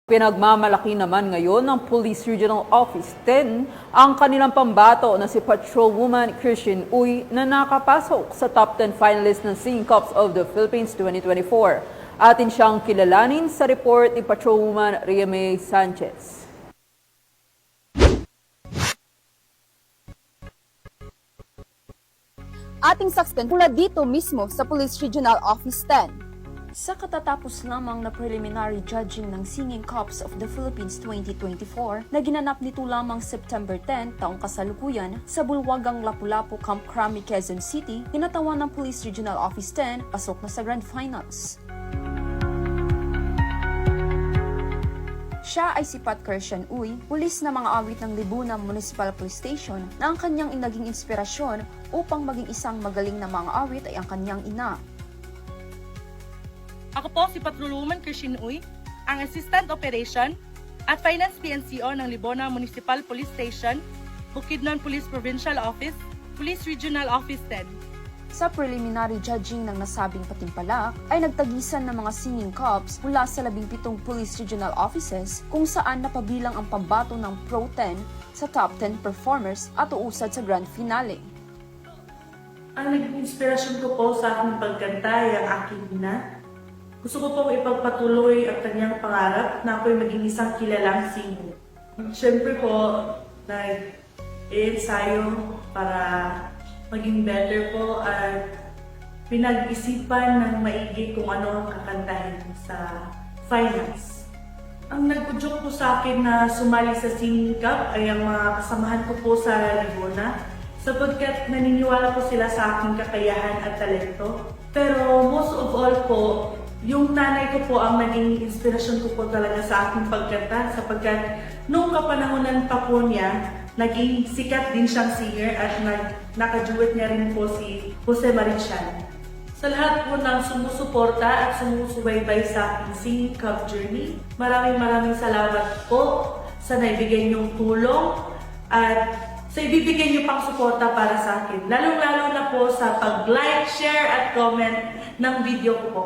Pinagmamalaki naman ngayon ng Police Regional Office 10 ang kanilang pambato na si Patrolwoman Christine Uy na nakapasok sa top 10 finalist ng Singing Cops of the Philippines 2024. Atin siyang kilalanin sa report ni Patrolwoman Ria May Sanchez. Ating saksyan mula dito mismo sa Police Regional Office 10. Sa katatapos lamang na preliminary judging ng Singing Cops of the Philippines 2024 na ginanap nito lamang September 10 taong kasalukuyan sa Bulwagang Lapu-Lapu, Camp Crame, Quezon City, tinatawan ng Police Regional Office 10 pasok na sa Grand Finals. Siya ay si Pat Christian Uy, pulis na mga awit ng Libuna Municipal Police Station na ang kanyang naging inspirasyon upang maging isang magaling na mga awit ay ang kanyang ina. Ako po si Patrolwoman Christine Uy, ang Assistant Operation at Finance PNCO ng Libona Municipal Police Station, Bukidnon Police Provincial Office, Police Regional Office 10. Sa preliminary judging ng nasabing patimpalak ay nagtagisan ng mga singing cops mula sa 17 police regional offices kung saan napabilang ang pambato ng Pro 10 sa top 10 performers at uusad sa grand finale. Ang naging inspirasyon ko po sa aking pagkanta ay ang aking ina. Gusto ko pong ipagpatuloy ang kanyang pangarap na ako'y maging isang kilalang singer. Siyempre po, nag-ensayo para maging better po at pinag-isipan ng maigi kung ano ang kakantahin sa finals. Ang nag-udyok po sa akin na sumali sa Singing Cup ay ang mga kasamahan ko po sa Libona sapagkat naniniwala po sila sa aking kakayahan at talento. Pero most of all po, yung nanay ko po ang naging inspirasyon ko po talaga sa aking pagkanta sapagkat nung kapanahonan pa po niya, naging sikat din siyang singer at nakaduet niya rin po si Jose Marichan. Sa lahat po ng sumusuporta at sumusubaybay sa aking Singing Cup journey, maraming salamat po sa naibigay niyong tulong at sa ibibigay niyo pang suporta para sa akin. Lalong-lalo na po sa pag-like, share at comment ng video ko po.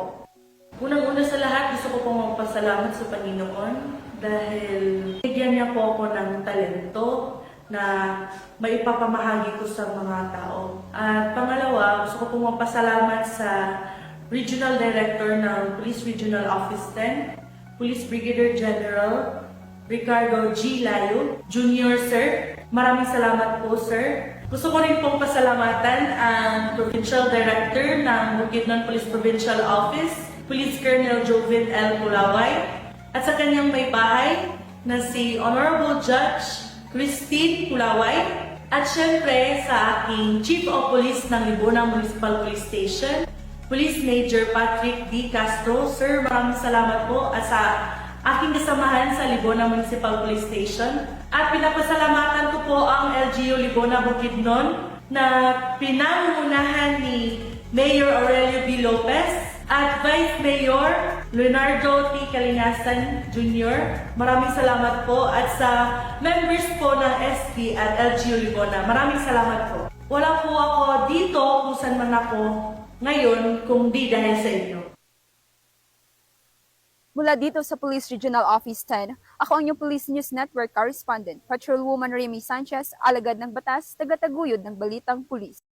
Unang-una sa lahat, gusto ko pong magpasalamat sa Panginoon dahil bigyan niya po ako ng talento na maipapamahagi ko sa mga tao. At pangalawa, gusto ko pong magpasalamat sa Regional Director ng Police Regional Office 10, Police Brigadier General Ricardo G. Layo, Junior Sir. Maraming salamat po, Sir. Gusto ko rin pong pasalamatan ang Provincial Director ng Bukidnon Police Provincial Office, Police Colonel Jovin L. Pulaway, at sa kanyang may bahay na si Honorable Judge Christine Pulaway, at syempre sa aking Chief of Police ng Libona Municipal Police Station, Police Major Patrick D. Castro. Sir, maraming salamat po at sa aking kasamahan sa Libona Municipal Police Station. At pinapasalamatan ko po ang LGU Libona Bukidnon na pinangungunahan ni Mayor Aurelio B. Lopez at Vice Mayor Leonardo T. Kalinasan Jr. Maraming salamat po at sa members po ng SP at LGU Libona. Maraming salamat po. Wala po ako dito kung saan man ako ngayon kung di dahil sa inyo. Mula dito sa Police Regional Office 10, ako ang inyong Police News Network correspondent, Patrolwoman Ria May Sanchez, alagad ng batas, tagataguyod ng balitang pulis.